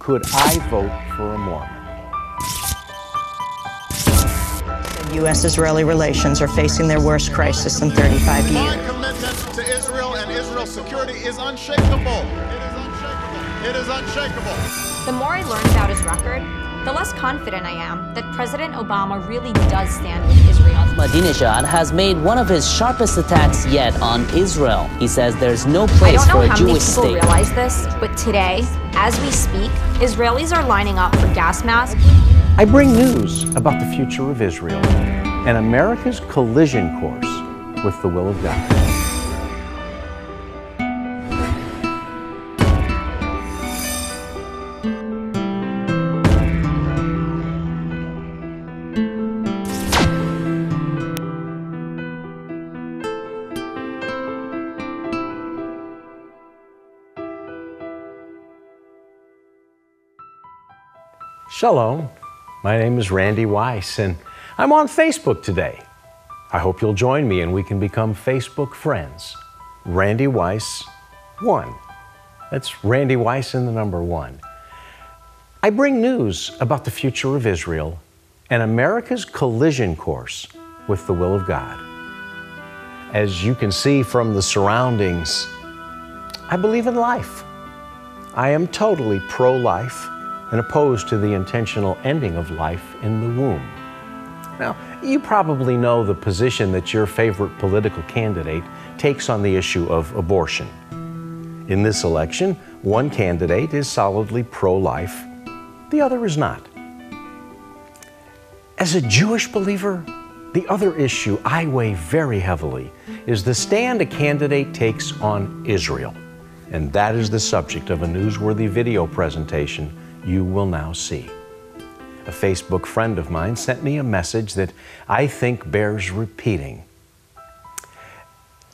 could I vote for a Mormon? U.S.-Israeli relations are facing their worst crisis in 35 years. My commitment to Israel and Israel's security is unshakable. It is unshakable. It is unshakable. The more I learn about his record, the less confident I am that President Obama really does stand with Israel. Ahmadinejad has made one of his sharpest attacks yet on Israel. He says there's no place for a Jewish state. I don't know how many people realize this, but today, as we speak, Israelis are lining up for gas masks. I bring news about the future of Israel and America's collision course with the will of God. Shalom, my name is Randy Weiss, and I'm on Facebook today. I hope you'll join me and we can become Facebook friends. Randy Weiss 1. That's Randy Weiss and the number 1. I bring news about the future of Israel and America's collision course with the will of God. As you can see from the surroundings, I believe in life. I am totally pro-life and opposed to the intentional ending of life in the womb. Now, you probably know the position that your favorite political candidate takes on the issue of abortion. In this election, one candidate is solidly pro-life, the other is not. As a Jewish believer, the other issue I weigh very heavily is the stand a candidate takes on Israel. And that is the subject of a newsworthy video presentation you will now see. A Facebook friend of mine sent me a message that I think bears repeating.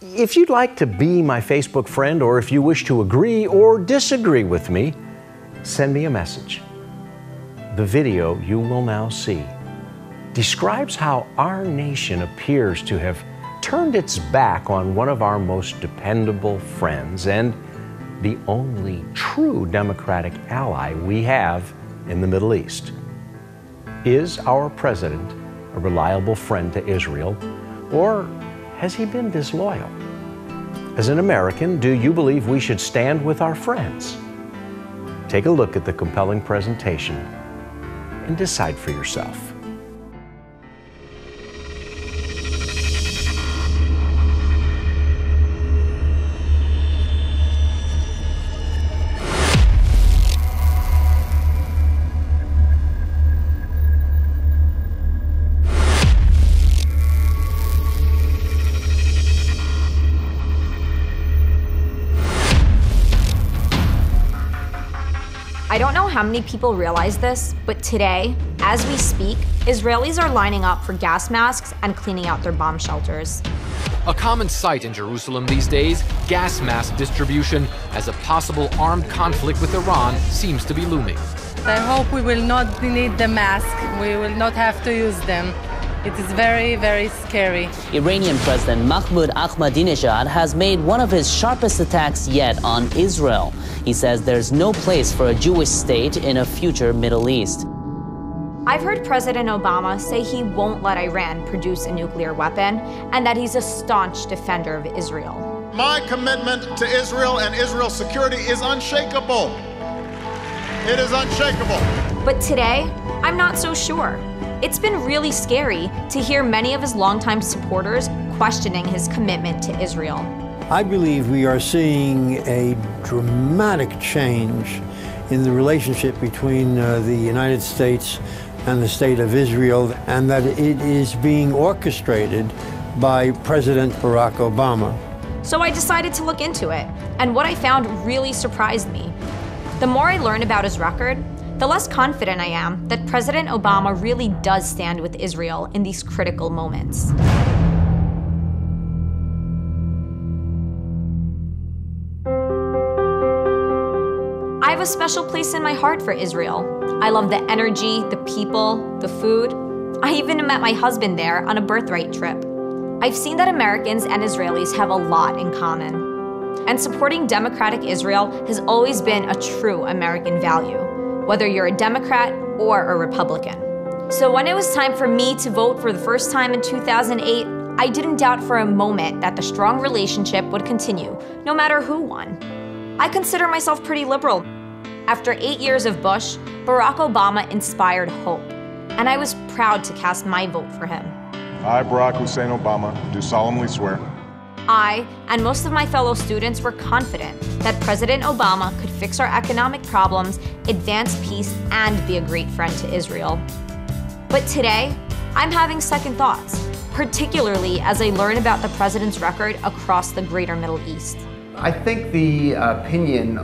If you'd like to be my Facebook friend, or if you wish to agree or disagree with me, send me a message. The video you will now see describes how our nation appears to have turned its back on one of our most dependable friends and the only true democratic ally we have in the Middle East. Is our president a reliable friend to Israel, or has he been disloyal? As an American, do you believe we should stand with our friends? Take a look at the compelling presentation and decide for yourself. I don't know how many people realize this, but today, as we speak, Israelis are lining up for gas masks and cleaning out their bomb shelters. A common sight in Jerusalem these days, gas mask distribution, as a possible armed conflict with Iran seems to be looming. I hope we will not need the mask. We will not have to use them. It is very, very scary. Iranian President Mahmoud Ahmadinejad has made one of his sharpest attacks yet on Israel. He says there's no place for a Jewish state in a future Middle East. I've heard President Obama say he won't let Iran produce a nuclear weapon and that he's a staunch defender of Israel. My commitment to Israel and Israel's security is unshakable. It is unshakable. But today, I'm not so sure. It's been really scary to hear many of his longtime supporters questioning his commitment to Israel. I believe we are seeing a dramatic change in the relationship between the United States and the State of Israel, and that it is being orchestrated by President Barack Obama. So I decided to look into it, and what I found really surprised me. The more I learn about his record, the less confident I am that President Obama really does stand with Israel in these critical moments. I have a special place in my heart for Israel. I love the energy, the people, the food. I even met my husband there on a birthright trip. I've seen that Americans and Israelis have a lot in common. And supporting democratic Israel has always been a true American value. whether you're a Democrat or a Republican. So when it was time for me to vote for the first time in 2008, I didn't doubt for a moment that the strong relationship would continue, no matter who won. I consider myself pretty liberal. After 8 years of Bush, Barack Obama inspired hope, and I was proud to cast my vote for him. I, Barack Hussein Obama, do solemnly swear. I, and most of my fellow students, were confident that President Obama could fix our economic problems, advance peace, and be a great friend to Israel. But today, I'm having second thoughts, particularly as I learn about the president's record across the greater Middle East. I think the opinion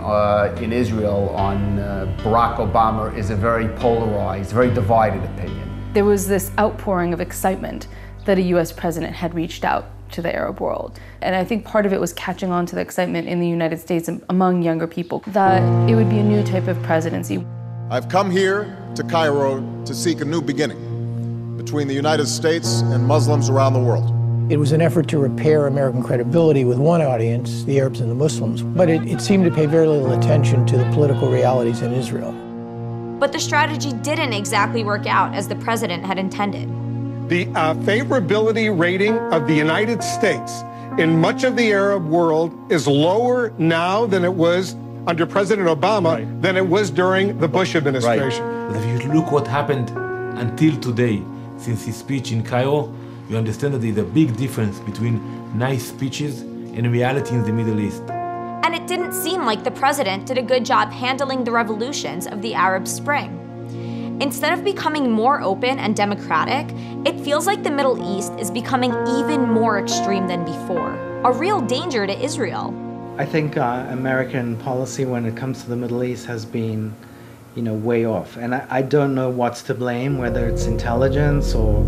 in Israel on Barack Obama is a very polarized, very divided opinion. There was this outpouring of excitement that a U.S. president had reached out to the Arab world. And I think part of it was catching on to the excitement in the United States among younger people that it would be a new type of presidency. I've come here to Cairo to seek a new beginning between the United States and Muslims around the world. It was an effort to repair American credibility with one audience, the Arabs and the Muslims, but it seemed to pay very little attention to the political realities in Israel. But the strategy didn't exactly work out as the president had intended. The favorability rating of the United States in much of the Arab world is lower now than it was under President Obama than it was during the Bush administration. If you look what happened until today, since his speech in Cairo, you understand that there's a big difference between nice speeches and reality in the Middle East. And it didn't seem like the president did a good job handling the revolutions of the Arab Spring. Instead of becoming more open and democratic, it feels like the Middle East is becoming even more extreme than before, a real danger to Israel. I think American policy when it comes to the Middle East has been, way off. And I don't know what's to blame, whether it's intelligence or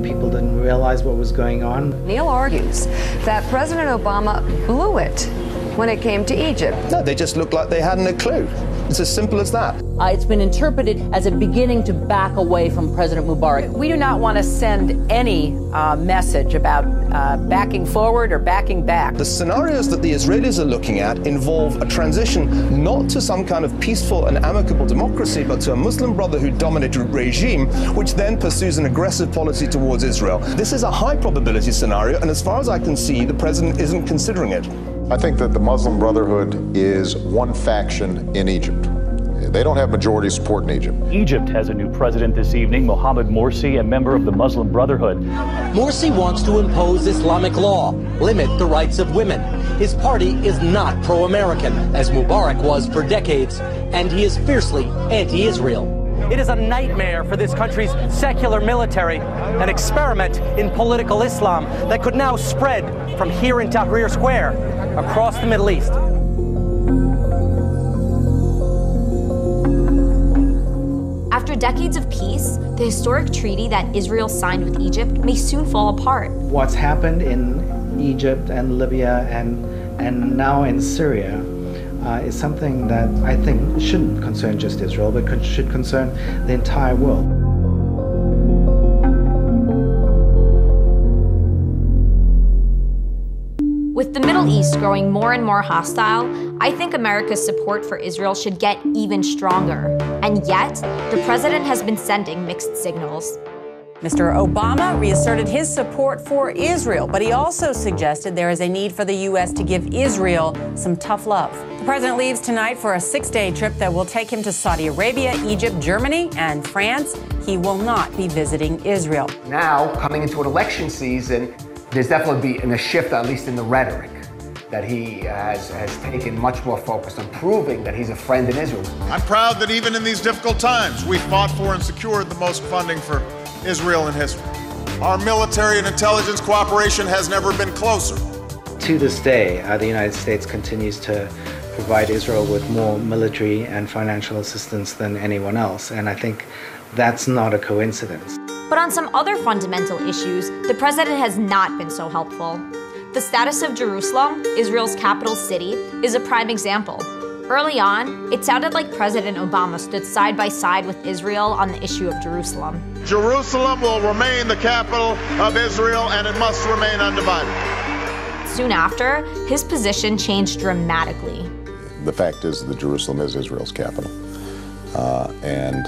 people didn't realize what was going on. Neil argues that President Obama blew it when it came to Egypt. No, they just looked like they hadn't a clue. It's as simple as that. It's been interpreted as a beginning to back away from President Mubarak. We do not want to send any message about backing forward or backing back. The scenarios that the Israelis are looking at involve a transition not to some kind of peaceful and amicable democracy, but to a Muslim Brotherhood-dominated regime, which then pursues an aggressive policy towards Israel. This is a high probability scenario, and as far as I can see, the president isn't considering it. I think that the Muslim Brotherhood is one faction in Egypt. They don't have majority support in Egypt. Egypt has a new president this evening, Mohamed Morsi, a member of the Muslim Brotherhood. Morsi wants to impose Islamic law, limit the rights of women. His party is not pro-American, as Mubarak was for decades, and he is fiercely anti-Israel. It is a nightmare for this country's secular military, an experiment in political Islam that could now spread from here in Tahrir Square across the Middle East. After decades of peace, the historic treaty that Israel signed with Egypt may soon fall apart. What's happened in Egypt and Libya and now in Syria is something that I think shouldn't concern just Israel, but should concern the entire world. With the Middle East growing more and more hostile, I think America's support for Israel should get even stronger. And yet, the president has been sending mixed signals. Mr. Obama reasserted his support for Israel, but he also suggested there is a need for the U.S. to give Israel some tough love. The president leaves tonight for a 6-day trip that will take him to Saudi Arabia, Egypt, Germany, and France. He will not be visiting Israel. Now, coming into an election season, there's definitely been a shift, at least in the rhetoric, that he has taken much more focus on proving that he's a friend in Israel. I'm proud that even in these difficult times, we fought for and secured the most funding for Israel in history. Our military and intelligence cooperation has never been closer. To this day, the United States continues to provide Israel with more military and financial assistance than anyone else, and I think that's not a coincidence. But on some other fundamental issues, the president has not been so helpful. The status of Jerusalem, Israel's capital city, is a prime example. Early on, it sounded like President Obama stood side by side with Israel on the issue of Jerusalem. Jerusalem will remain the capital of Israel, and it must remain undivided. Soon after, his position changed dramatically. The fact is that Jerusalem is Israel's capital. And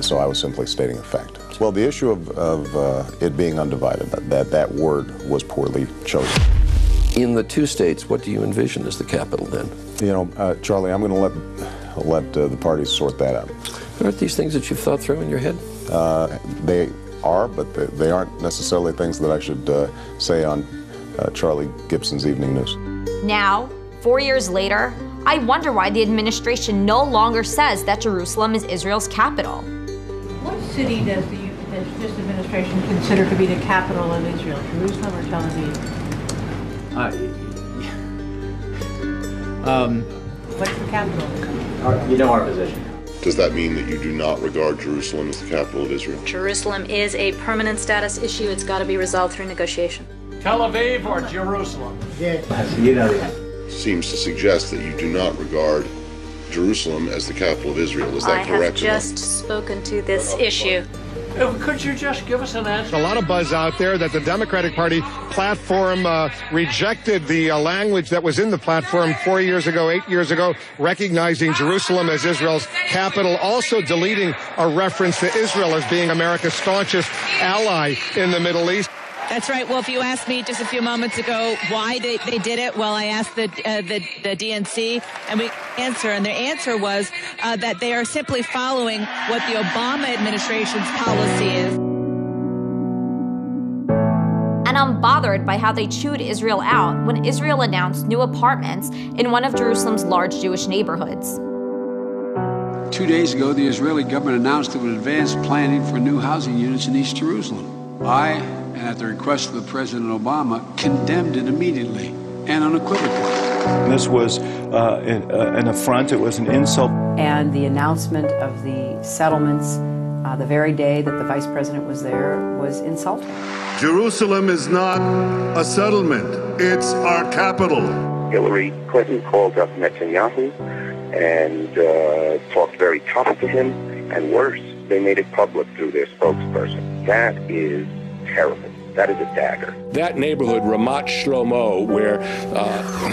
so I was simply stating a fact. Well, the issue of it being undivided, that word was poorly chosen. In the two states, what do you envision as the capital then? You know, Charlie, I'm going to let the parties sort that out. Aren't these things that you've thought through in your head? They are, but they aren't necessarily things that I should say on Charlie Gibson's Evening News. Now, 4 years later, I wonder why the administration no longer says that Jerusalem is Israel's capital. What city does this administration consider to be the capital of Israel, Jerusalem or Tel Aviv? What's the capital? You know our position. Does that mean that you do not regard Jerusalem as the capital of Israel? Jerusalem is a permanent status issue. It's got to be resolved through negotiation. Tel Aviv or Jerusalem? Yes. You know the answer. Seems to suggest that you do not regard Jerusalem as the capital of Israel. Is that correct? I have just spoken to this issue. Could you just give us an answer? A lot of buzz out there that the Democratic Party platform rejected the language that was in the platform 4 years ago, 8 years ago, recognizing Jerusalem as Israel's capital, also deleting a reference to Israel as being America's staunchest ally in the Middle East. That's right. Well, if you asked me just a few moments ago why they did it, well, I asked the DNC, and we answer, and their answer was that they are simply following what the Obama administration's policy is. And I'm bothered by how they chewed Israel out when Israel announced new apartments in one of Jerusalem's large Jewish neighborhoods. 2 days ago, the Israeli government announced it would advance planning for new housing units in East Jerusalem. I, and at the request of President Obama, condemned it immediately and unequivocally. This was an affront. It was an insult. And the announcement of the settlements the very day that the vice president was there was insulting. Jerusalem is not a settlement. It's our capital. Hillary Clinton called up Netanyahu and talked very tough to him, and worse, they made it public through their spokesperson. That is terrible. That is a dagger. That neighborhood, Ramat Shlomo, where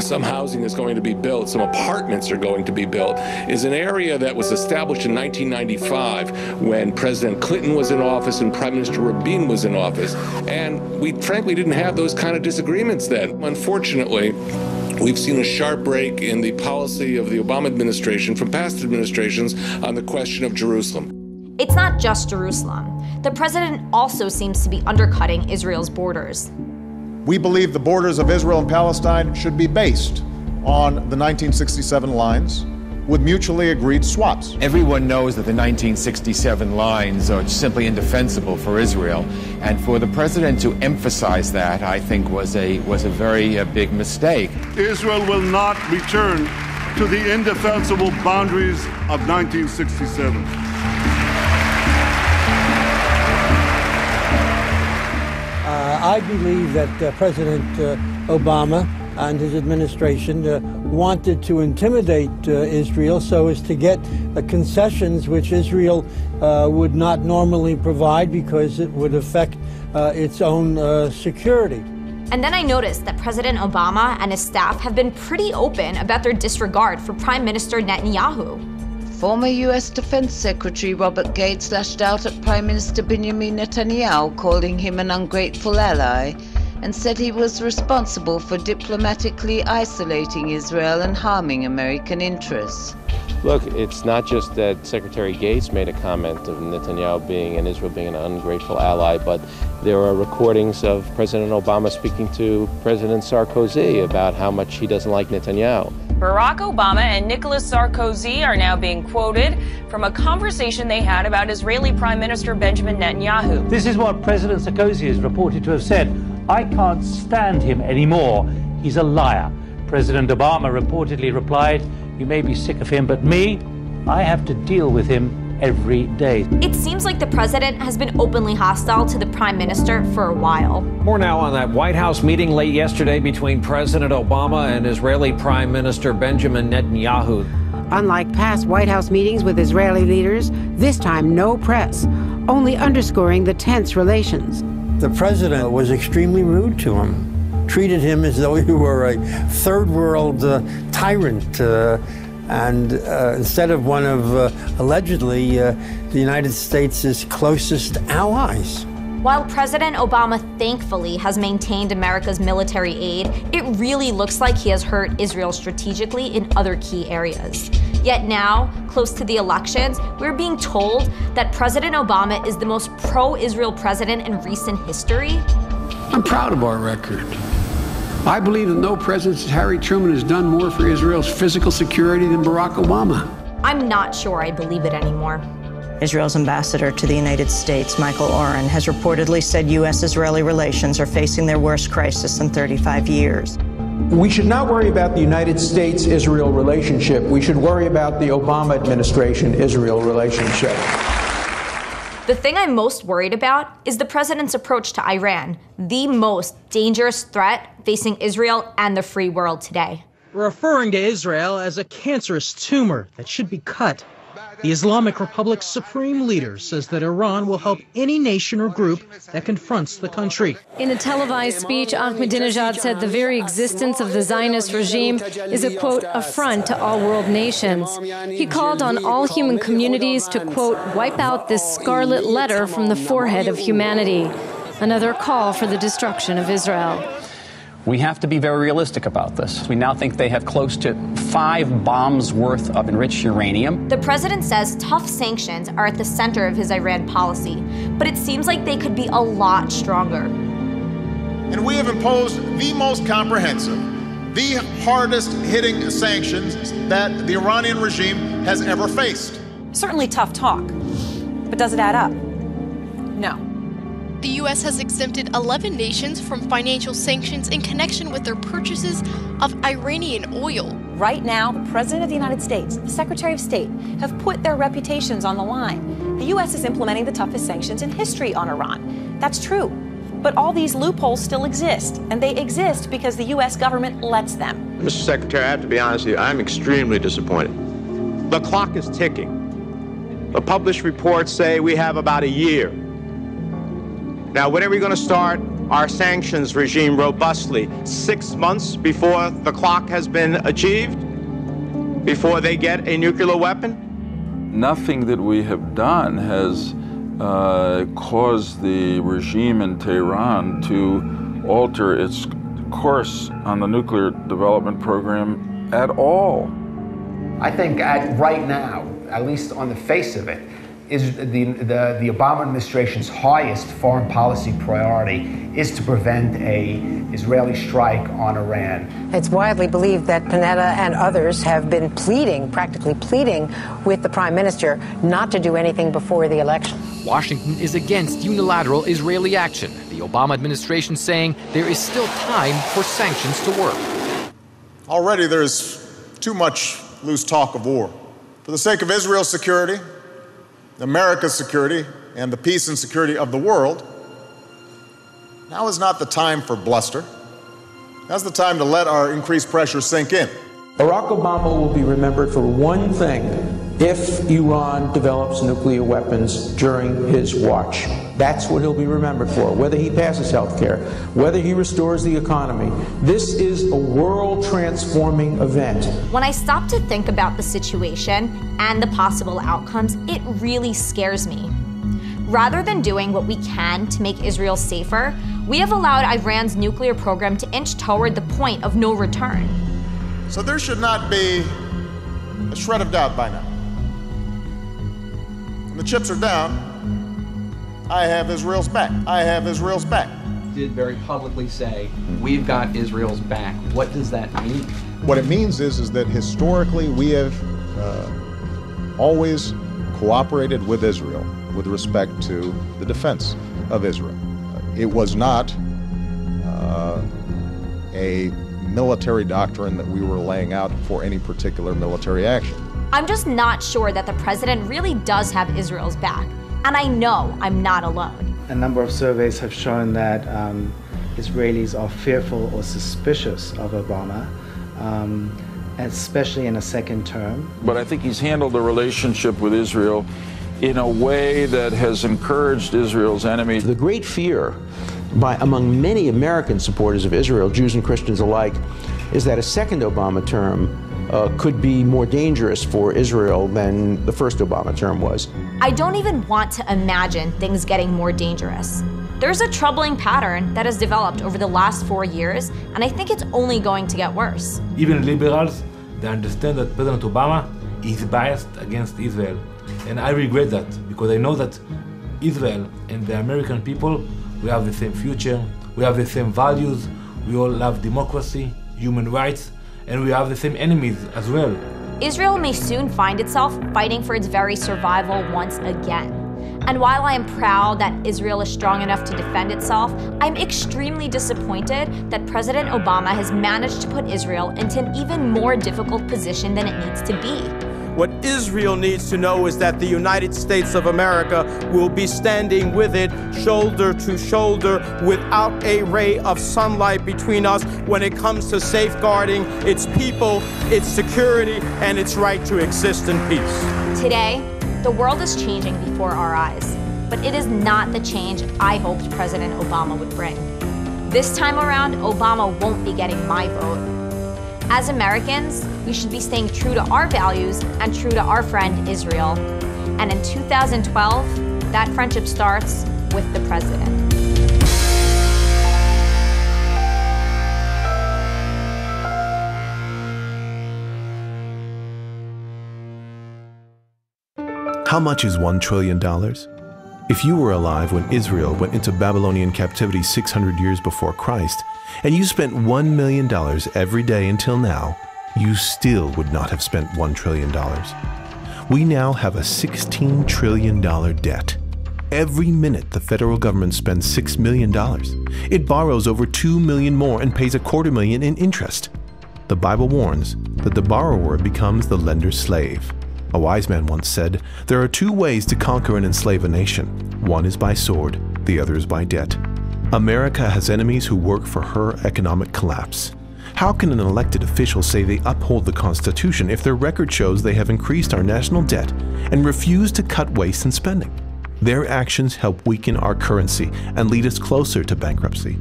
some housing is going to be built, some apartments are going to be built, is an area that was established in 1995 when President Clinton was in office and Prime Minister Rabin was in office. And we frankly didn't have those kind of disagreements then. Unfortunately, we've seen a sharp break in the policy of the Obama administration from past administrations on the question of Jerusalem. It's not just Jerusalem. The president also seems to be undercutting Israel's borders. We believe the borders of Israel and Palestine should be based on the 1967 lines with mutually agreed swaps. Everyone knows that the 1967 lines are simply indefensible for Israel, and for the president to emphasize that, I think, was a very big mistake. Israel will not return to the indefensible boundaries of 1967. I believe that President Obama and his administration wanted to intimidate Israel so as to get concessions which Israel would not normally provide because it would affect its own security. And then I noticed that President Obama and his staff have been pretty open about their disregard for Prime Minister Netanyahu. Former U.S. Defense Secretary Robert Gates lashed out at Prime Minister Benjamin Netanyahu, calling him an ungrateful ally, and said he was responsible for diplomatically isolating Israel and harming American interests. Look, it's not just that Secretary Gates made a comment of Netanyahu and Israel being an ungrateful ally, but there are recordings of President Obama speaking to President Sarkozy about how much he doesn't like Netanyahu. Barack Obama and Nicolas Sarkozy are now being quoted from a conversation they had about Israeli Prime Minister Benjamin Netanyahu. This is what President Sarkozy is reported to have said. I can't stand him anymore. He's a liar. President Obama reportedly replied, you may be sick of him, but me, I have to deal with him every day. It seems like the president has been openly hostile to the prime minister for a while. More now on that White House meeting late yesterday between President Obama and Israeli Prime Minister Benjamin Netanyahu. Unlike past White House meetings with Israeli leaders, this time no press, only underscoring the tense relations. The president was extremely rude to him, treated him as though he were a third world tyrant, and instead of one of allegedly the United States' closest allies. While President Obama thankfully has maintained America's military aid, it really looks like he has hurt Israel strategically in other key areas. Yet now, close to the elections, we're being told that President Obama is the most pro-Israel president in recent history. I'm proud of our record. I believe that no president since Harry Truman has done more for Israel's physical security than Barack Obama. I'm not sure I believe it anymore. Israel's ambassador to the United States, Michael Oren, has reportedly said U.S.-Israeli relations are facing their worst crisis in 35 years. We should not worry about the United States-Israel relationship. We should worry about the Obama administration-Israel relationship. The thing I'm most worried about is the president's approach to Iran, the most dangerous threat facing Israel and the free world today. Referring to Israel as a cancerous tumor that should be cut. The Islamic Republic's supreme leader says that Iran will help any nation or group that confronts the country. In a televised speech, Ahmadinejad said the very existence of the Zionist regime is a, quote, affront to all world nations. He called on all human communities to, quote, wipe out this scarlet letter from the forehead of humanity. Another call for the destruction of Israel. We have to be very realistic about this. We now think they have close to 5 bombs worth of enriched uranium. The president says tough sanctions are at the center of his Iran policy, but it seems like they could be a lot stronger. And we have imposed the most comprehensive, the hardest hitting sanctions that the Iranian regime has ever faced. Certainly tough talk, but does it add up? No. The U.S. has exempted 11 nations from financial sanctions in connection with their purchases of Iranian oil. Right now, the President of the United States, the Secretary of State, have put their reputations on the line. The U.S. is implementing the toughest sanctions in history on Iran. That's true. But all these loopholes still exist, and they exist because the U.S. government lets them. Mr. Secretary, I have to be honest with you, I'm extremely disappointed. The clock is ticking. The published reports say we have about a year. Now, when are we going to start our sanctions regime robustly? 6 months before the clock has been achieved? Before they get a nuclear weapon? Nothing that we have done has caused the regime in Tehran to alter its course on the nuclear development program at all. I think right now, at least on the face of it, is the Obama administration's highest foreign policy priority is to prevent an Israeli strike on Iran. It's widely believed that Panetta and others have been practically pleading with the prime minister not to do anything before the election. Washington is against unilateral Israeli action. The Obama administration saying there is still time for sanctions to work. Already there's too much loose talk of war. For the sake of Israel's security, America's security, and the peace and security of the world, now is not the time for bluster. Now's the time to let our increased pressure sink in. Barack Obama will be remembered for one thing: if Iran develops nuclear weapons during his watch. That's what he'll be remembered for, whether he passes health care, whether he restores the economy. This is a world-transforming event. When I stop to think about the situation and the possible outcomes, it really scares me. Rather than doing what we can to make Israel safer, we have allowed Iran's nuclear program to inch toward the point of no return. So there should not be a shred of doubt by now. When the chips are down, I have Israel's back. I have Israel's back. Did very publicly say, we've got Israel's back. What does that mean? What it means is that historically we have always cooperated with Israel with respect to the defense of Israel. It was not a military doctrine that we were laying out for any particular military action. I'm just not sure that the president really does have Israel's back. And I know I'm not alone. A number of surveys have shown that Israelis are fearful or suspicious of Obama, especially in a second term. But I think he's handled the relationship with Israel in a way that has encouraged Israel's enemies. The great fear among many American supporters of Israel, Jews and Christians alike, is that a second Obama term could be more dangerous for Israel than the first Obama term was. I don't even want to imagine things getting more dangerous. There's a troubling pattern that has developed over the last 4 years, and I think it's only going to get worse. Even liberals, they understand that President Obama is biased against Israel. And I regret that, because I know that Israel and the American people, we have the same future, we have the same values, we all love democracy, human rights, and we have the same enemies as well. Israel may soon find itself fighting for its very survival once again. And while I am proud that Israel is strong enough to defend itself, I'm extremely disappointed that President Obama has managed to put Israel into an even more difficult position than it needs to be. What Israel needs to know is that the United States of America will be standing with it shoulder to shoulder without a ray of sunlight between us when it comes to safeguarding its people, its security, and its right to exist in peace. Today, the world is changing before our eyes, but it is not the change I hoped President Obama would bring. This time around, Obama won't be getting my vote. As Americans, we should be staying true to our values and true to our friend Israel. And in 2012, that friendship starts with the president. How much is $1 trillion? If you were alive when Israel went into Babylonian captivity 600 years before Christ, and you spent $1 million every day until now, you still would not have spent $1 trillion. We now have a $16 trillion debt. Every minute the federal government spends $6 million. It borrows over $2 million more and pays $250,000 in interest. The Bible warns that the borrower becomes the lender's slave. A wise man once said, there are two ways to conquer and enslave a nation. One is by sword, the other is by debt. America has enemies who work for her economic collapse. How can an elected official say they uphold the Constitution if their record shows they have increased our national debt and refuse to cut waste and spending? Their actions help weaken our currency and lead us closer to bankruptcy.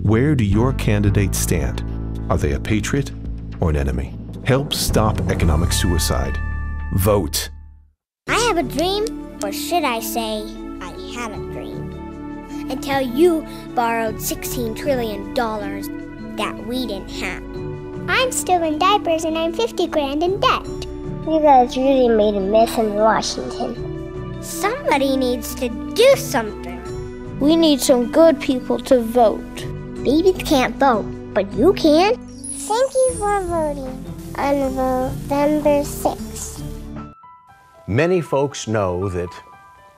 Where do your candidates stand? Are they a patriot or an enemy? Help stop economic suicide. Vote. I have a dream, or should I say, I had a dream. Until you borrowed $16 trillion that we didn't have. I'm still in diapers and I'm 50 grand in debt. You guys really made a mess in Washington. Somebody needs to do something. We need some good people to vote. Babies can't vote, but you can. Thank you for voting on November 6th. Many folks know that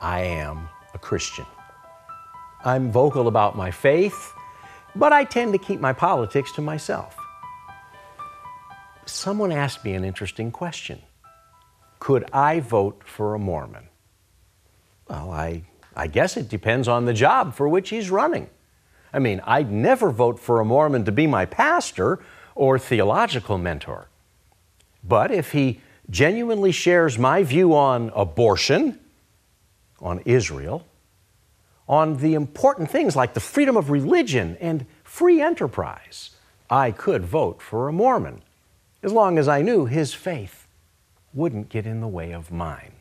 I am a Christian. I'm vocal about my faith, but I tend to keep my politics to myself. Someone asked me an interesting question. Could I vote for a Mormon? Well, I guess it depends on the job for which he's running. I mean, I'd never vote for a Mormon to be my pastor or theological mentor. But if he genuinely shares my view on abortion, on Israel, on the important things like the freedom of religion and free enterprise, I could vote for a Mormon, as long as I knew his faith wouldn't get in the way of mine.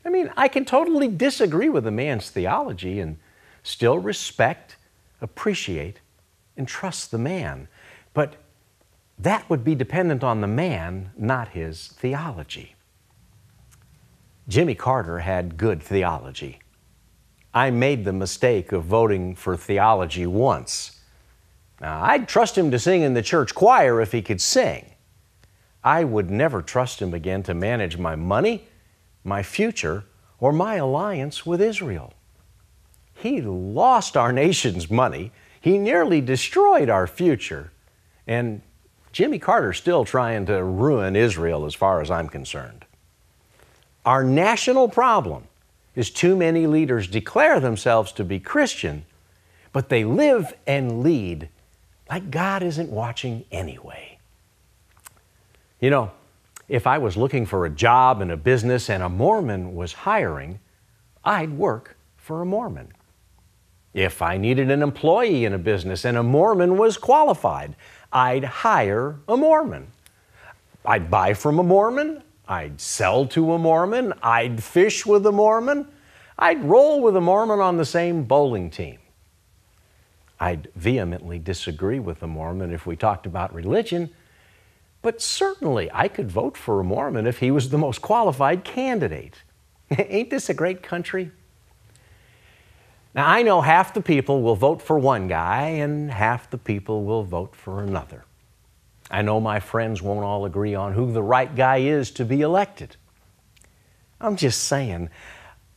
I mean, I can totally disagree with a man's theology and still respect, appreciate, and trust the man, but that would be dependent on the man, not his theology. Jimmy Carter had good theology. I made the mistake of voting for theology once. Now, I'd trust him to sing in the church choir if he could sing. I would never trust him again to manage my money, my future, or my alliance with Israel. He lost our nation's money, he nearly destroyed our future, and Jimmy Carter's still trying to ruin Israel as far as I'm concerned. Our national problem is too many leaders declare themselves to be Christian, but they live and lead like God isn't watching anyway. You know, if I was looking for a job in a business and a Mormon was hiring, I'd work for a Mormon. If I needed an employee in a business and a Mormon was qualified, I'd hire a Mormon. I'd buy from a Mormon, I'd sell to a Mormon, I'd fish with a Mormon, I'd roll with a Mormon on the same bowling team. I'd vehemently disagree with a Mormon if we talked about religion, but certainly I could vote for a Mormon if he was the most qualified candidate. Ain't this a great country? Now, I know half the people will vote for one guy and half the people will vote for another. I know my friends won't all agree on who the right guy is to be elected. I'm just saying,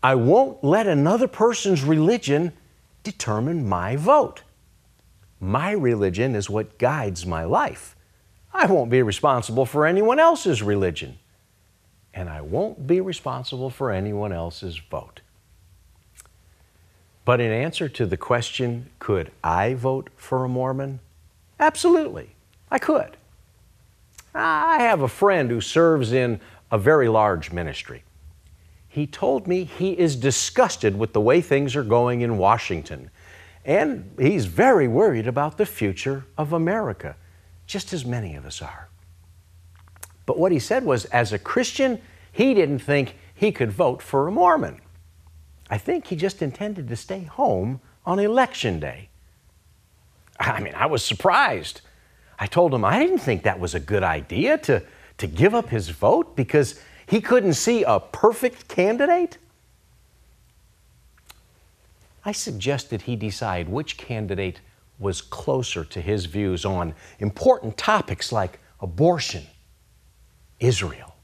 I won't let another person's religion determine my vote. My religion is what guides my life. I won't be responsible for anyone else's religion. And I won't be responsible for anyone else's vote. But in answer to the question, could I vote for a Mormon? Absolutely, I could. I have a friend who serves in a very large ministry. He told me he is disgusted with the way things are going in Washington, and he's very worried about the future of America, just as many of us are. But what he said was, as a Christian, he didn't think he could vote for a Mormon. I think he just intended to stay home on Election Day. I mean, I was surprised. I told him I didn't think that was a good idea to give up his vote because he couldn't see a perfect candidate. I suggested he decide which candidate was closer to his views on important topics like abortion, Israel,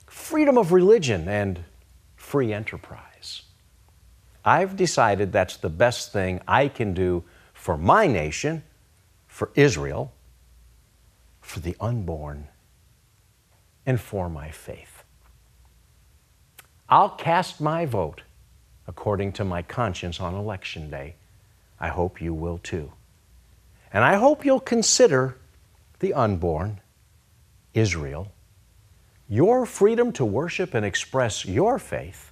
freedom of religion, and free enterprise. I've decided that's the best thing I can do for my nation, for Israel, for the unborn, and for my faith. I'll cast my vote according to my conscience on Election Day. I hope you will too. And I hope you'll consider the unborn, Israel, your freedom to worship and express your faith,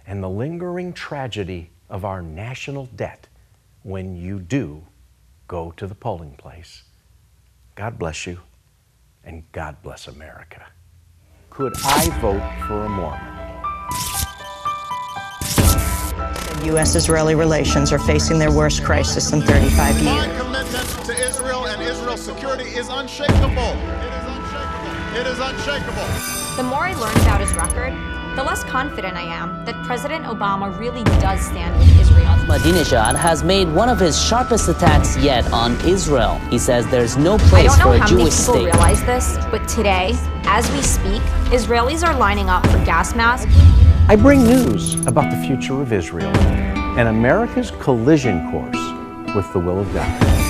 and the lingering tragedy of our national debt when you do go to the polling place. God bless you, and God bless America. Could I vote for a Mormon? U.S.-Israeli relations are facing their worst crisis in 35 years. My commitment to Israel and Israel's security is unshakable. It is unshakable. It is unshakable. The more I learn about his record, the less confident I am that President Obama really does stand with Israel. Ahmadinejad has made one of his sharpest attacks yet on Israel. He says there's no place for a Jewish state. I don't know how many people realize this, but today, as we speak, Israelis are lining up for gas masks. I bring news about the future of Israel and America's collision course with the will of God.